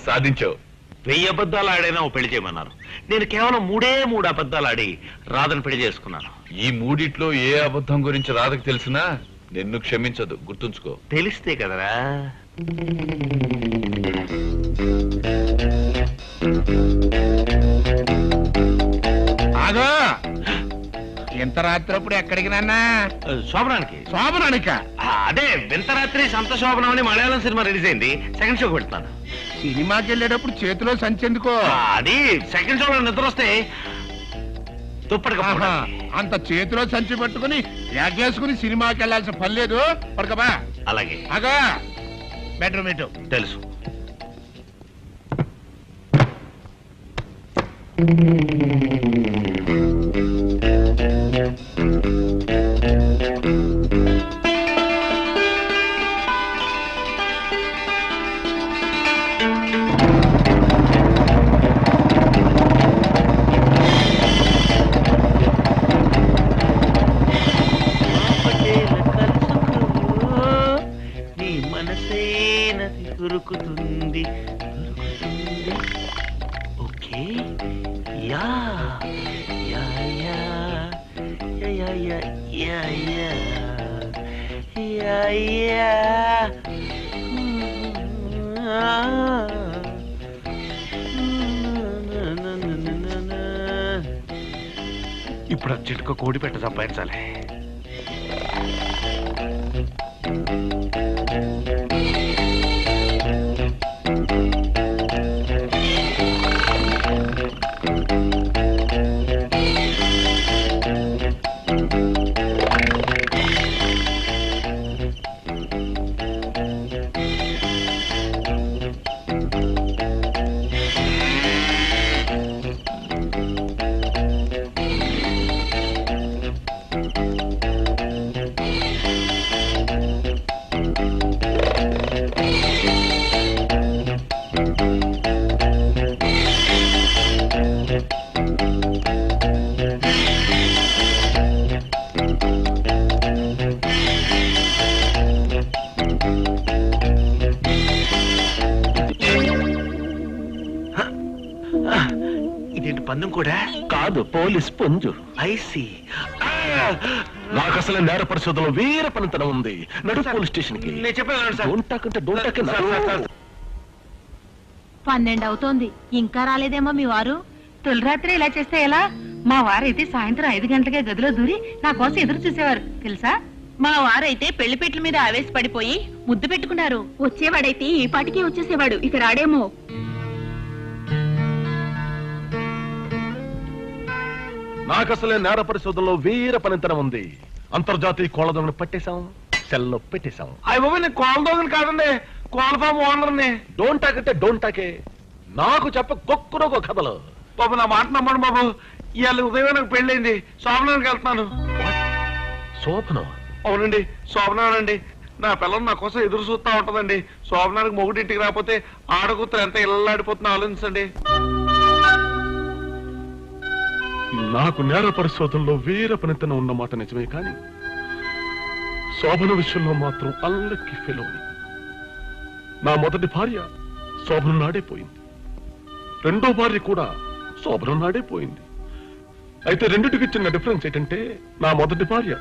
సాధించావు. 1000 అబద్ధాలు ఆడైనా ఓ పెళ్లి చేయమన్నారు. నేను కేవలం 3 అబద్ధాలు ఆడి రాధను పెళ్లి చేసుకున్నాను. ఈ మూడిట్లో ఏ అబద్ధం గురించి రాధకు తెలిసినా నిన్ను క్షమించదు, గుర్తుంచుకో. తెలిస్తే కదరా. ఆగో, ఎంత రాత్రప్పుడు ఎక్కడికి నాన్నా? శోభనానికి. శోభనానిక? అదే వింత రాత్రి సంత శోభనం అని మలయాళం సినిమా రిలీజ్ అయింది. సెకండ్ షోకి వెళ్తాను. సినిమాకి వెళ్ళేటప్పుడు చేతిలో సంచెందుకో? అది సెకండ్ షోలో నిద్ర వస్తే దుప్పటిగా అంత చేతిలో సంచి పట్టుకుని యాగేసుకుని సినిమాకి వెళ్ళాల్సిన పని లేదు. పడకబా. అలాగే. అగా బెడ్రూమ్ ఇటు. తెలుసు. దొరుకుతుంది. Okay. Yeah yeah yeah yeah yeah yeah yeah yeah. ఇప్పుడు అర్జెంటుగా కోడి పెట్ట సంపాదించాలి. ఇదేంటి పందెం కూడా కాదు, పోలీస్ పుంజు. ఐసి. నాకు అసలు నేర పరిశోధనలో వీర పనితనం ఉంది. నడు పోలీస్ స్టేషన్ కి. నేను చెప్పాను సార్. 12 అవుతోంది, ఇంకా రాలేదేమో మీ వారు? తొలి రాత్రి ఇలా చేస్తే ఎలా? మా వారైతే సాయంత్రం 5 గంటలకే గదిలో దూరి నా కోసం ఎదురు చూసేవారు తెలుసా? మా వారైతే పెళ్లిపెట్ల మీద ఆవేశపడిపోయి ముద్దు పెట్టుకున్నారు. వచ్చేవాడైతే ఈ పాటికి వచ్చేసేవాడు, ఇక రాడేమో. నాకు అసలే నేర పరిశోధనలో వీర పనితనం ఉంది. అంతర్జాతీయ కోళ్ల దొంగను పట్టేశాం, సెల్లో పెట్టేశాం. అయ్య బాబు, నేను కోళ్ళ దొంగని కాదండి, కోళ్ళ ఫామ్ ఓనర్ని. డోంట్ టాక్ అంటే డోంట్ టాకే. నాకు చెప్ప కొక్కురొక కథలు. బాబు నా మాట నమ్మండి బాబు. ఇవాళ ఉదయం నాకు పెళ్ళైంది, శోభనానికి వెళ్తున్నాను. శోభనం? అవునండి, శోభనానండి. నా పిల్లలు నా కోసం ఎదురు చూస్తా ఉంటదండి. శోభనానికి మొగుడింటికి రాకపోతే ఆడకూతురు ఎంత ఇళ్ళాడిపోతుందో ఆలోచించండి. నాకు నేర పరిశోధనలో వీర పనితనం ఉన్నమాట నిజమే, కానీ శోభన విషయంలో మాత్రం అల్లకి ఫెలోని. నా మొదటి భార్య శోభను నాడే పోయింది, రెండో భార్య కూడా శోభను నాడే పోయింది. అయితే రెండిటికి చిన్న డిఫరెన్స్ ఏంటంటే, నా మొదటి భార్య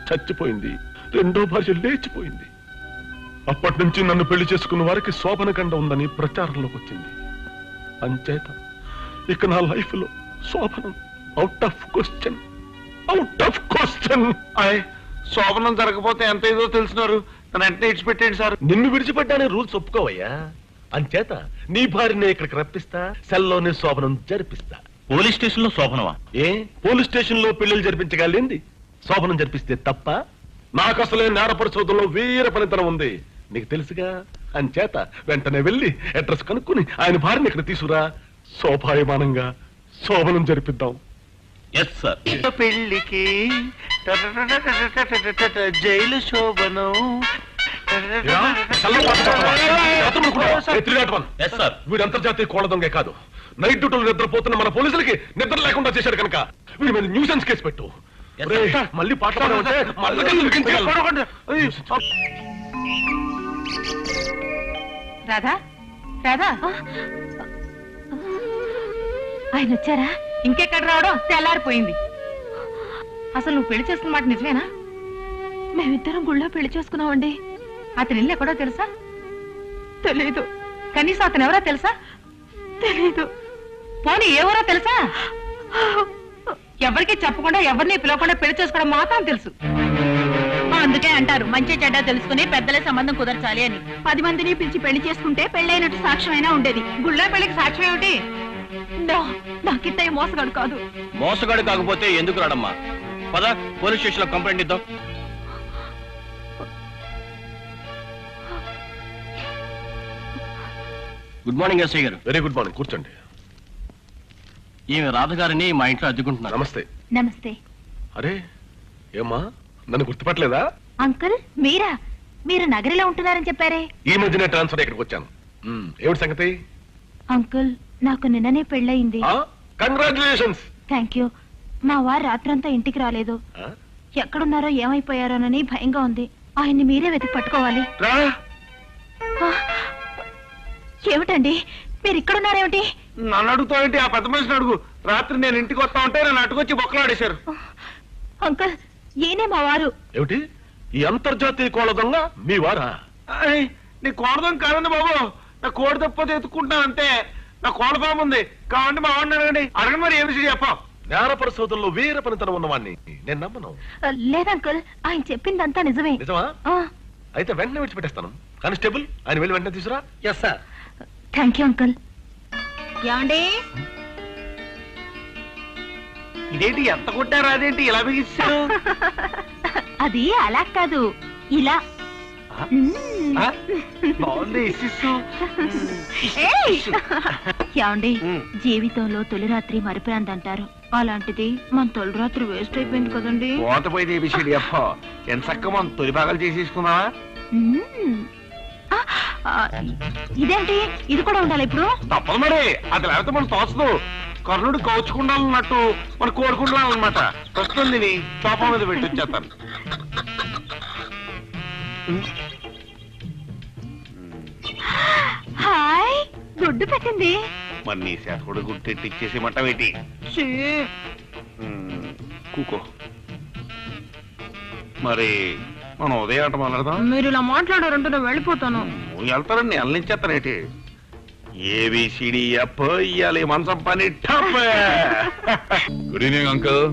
చచ్చిపోయింది, రెండో భార్య లేచిపోయింది. అప్పటి నుంచి నన్ను పెళ్లి చేసుకున్న వారికి శోభన గండ ఉందని ప్రచారంలోకి వచ్చింది. అంచేత ఇక నా లైఫ్ లో శోభనం out of question, out of question. శోభనం జరగకపోతే ఎంత ఏదో తెలిసినారు, నన్ను వెంటనే ఇడిచిపెట్టండి సార్. నిన్ను విడిచిపెట్టానే రూల్స్ ఒప్పుకోవయ్యా. అంచేత నీ భార్యని ఇక్కడికి రప్పిస్తా, సెల్లోనే శోభనం జరిపిస్తా. పోలీస్ స్టేషన్ లో శోభనమా? ఏ పోలీస్ స్టేషన్ లో పెళ్లిళ్ళు జరిపించగలింది శోభనం జరిపిస్తే తప్ప? నాకు అసలే నేర పరిశోధనలో వీర పనితనం ఉంది, నీకు తెలుసుగా. అంచేత వెంటనే వెళ్ళి అడ్రస్ కనుక్కుని ఆయన భార్యని ఇక్కడ తీసుకురా, శోభాయమానంగా శోభనం జరిపిద్దాం. Yes sir. పెళ్లికి జైలు శోభనం. వీడు అంతర్జాతీయ కోళ్ల దొంగే కాదు, నైట్ డ్యూటీలు నిద్రపోతున్న మన పోలీసులకి నిద్ర లేకుండా చేశాడు కనుక వీడి మీద న్యూసెన్స్ కేసు పెట్టు. మళ్ళీ పాటలు రాధా, రాదా ఆయన వచ్చారా? ఇంకెక్కడ రావడం, తెల్లారిపోయింది. అసలు నువ్వు పెళ్లి చేసుకున్న మాట నిజమేనా? మేమిద్దరం గుళ్ళో పెళ్లి చేసుకున్నామండి. అతని ఇల్లు ఎక్కడో తెలుసా? తెలీదు. కనీసం అతను ఎవరో తెలుసా? తెలీదు. పోనీ ఏ ఊరో తెలుసా? ఎవరికి చెప్పకుండా ఎవరిని పిలవకుండా పెళ్లి చేసుకోవడం మాత్రం తెలుసు. అందుకే అంటారు మంచి చెడ్డ తెలుసుకుని పెద్దలే సంబంధం కుదర్చాలి అని. 10 మందిని పిలిచి పెళ్లి చేసుకుంటే పెళ్ళైనట్టు సాక్ష్యమైనా ఉండేది. గుళ్ళో పెళ్లికి సాక్ష్యం ఏమిటి? నాకింత మోసగాడు కాదు. మోసగాడు కాకపోతే ఎందుకు రాడమ్మా? పద, పోలీస్ స్టేషన్ లో కంప్లైంట్ ఇద్దాం. గుడ్ మార్నింగ్ ఎస్ఐ గారు. వెరీ గుడ్ మార్నింగ్, కూర్చోండి. ఈమె రాధ గారిని మా ఇంట్లో అద్దెకుంటున్నారు. నమస్తే. నమస్తే అరే ఏమ్మా, నన్ను గుర్తుపట్టలేదా? అంకుల్, మీరా? మీరు నగరిలో ఉంటున్నారని చెప్పారే. ఈ మధ్యనే ట్రాన్స్ఫర్ ఇక్కడికి వచ్చాను. ఏమిటి సంగతి? అంకుల్, నాకు నిన్ననే పెళ్ళయింది. కంగ్రాచులేషన్స్. Thank you. మా వారు రాత్రంతా ఇంటికి రాలేదు. ఎక్కడున్నారో ఏమైపోయారోనని భయంగా ఉంది. ఆయన్ని మీరే వెతికి పట్టుకోవాలి. ఆ, ఏమిటండి మీరు ఇక్కడున్నారేమిటి? నన్ను అడుగుతావేంటి? ఆ పెద్ద మనిషిని అడుగు. రాత్రి నేను ఇంటికి వస్తా ఉంటే నన్ను అటుకొచ్చి బొక్కలాడేశారు. అంకుల్, ఈయనే మా వారు. ఏమిటి, ఈ అంతర్జాతీయ కోళ్ళ దొంగ మీ వారా? నీ కోడదాం కాదండి బాబు. నా కోడి తప్పతే ఎత్తుకుంటాను అంతే. నా కోడ ఫామ్ ఉంది కావండి. మా వాడిని అడగండి. అడగండి మరి ఏమి చెప్పా. నేర పరిశోధనలో వీర పనితనం ఉన్నవాడిని నేను నమ్మను. లేదంకుల్, ఆయన చెప్పిందంతా నిజమే. నిజమా? ఆ, అయితే వెంటనే విడిచిపెట్టేస్తాను. కానిస్టేబుల్, ఆయన వెళ్ళి వెంటనే తీసురా. Yes sir. Thank you uncle. ఏమండి? ఇదేంటి ఎంత కొట్టారు? అదేంటి ఇలా బిగించారు? అది అలా కాదు, ఇలా. బాగుంది. ఏయ్! ఏమండి, జీవితంలో తొలి రాత్రి మరిపిరందంటారు. అలాంటిది మన తొలి రాత్రి వేస్ట్ అయిపోయింది కదండి. పోతపోయింది ఏబిసిడి అప్ప. ఎంత చక్క మనం తొలి భాగాలు చేసేసుకున్నావా? ఇదేంటి, ఇది కూడా ఉండాలి ఇప్పుడు? తప్పదు మరి. అది లేకపోతే మనం తోచదు. కర్ణుడు కౌచుకుండాలన్నట్టు మనం కోరుకుండాలన్నమాట. ప్రస్తుతం దీన్ని సోఫా మీద పెట్టి వచ్చేస్తాను. హాయ్, గుడ్డు పెట్టింది. మరి నీ చేత కూడా గుర్తెట్టి ఇచ్చేసేమంటావేంటి? కూకో. మరి మనం ఉదయం ఆట మాట్లాడదాం. మీరు ఇలా మాట్లాడారంటే నేను వెళ్ళిపోతాను. వెళ్తారని నేను అల్లించేస్తానేటి. ఏబిసిడి అప్ప ఇయ్యాలి మంచం పని. Good evening uncle.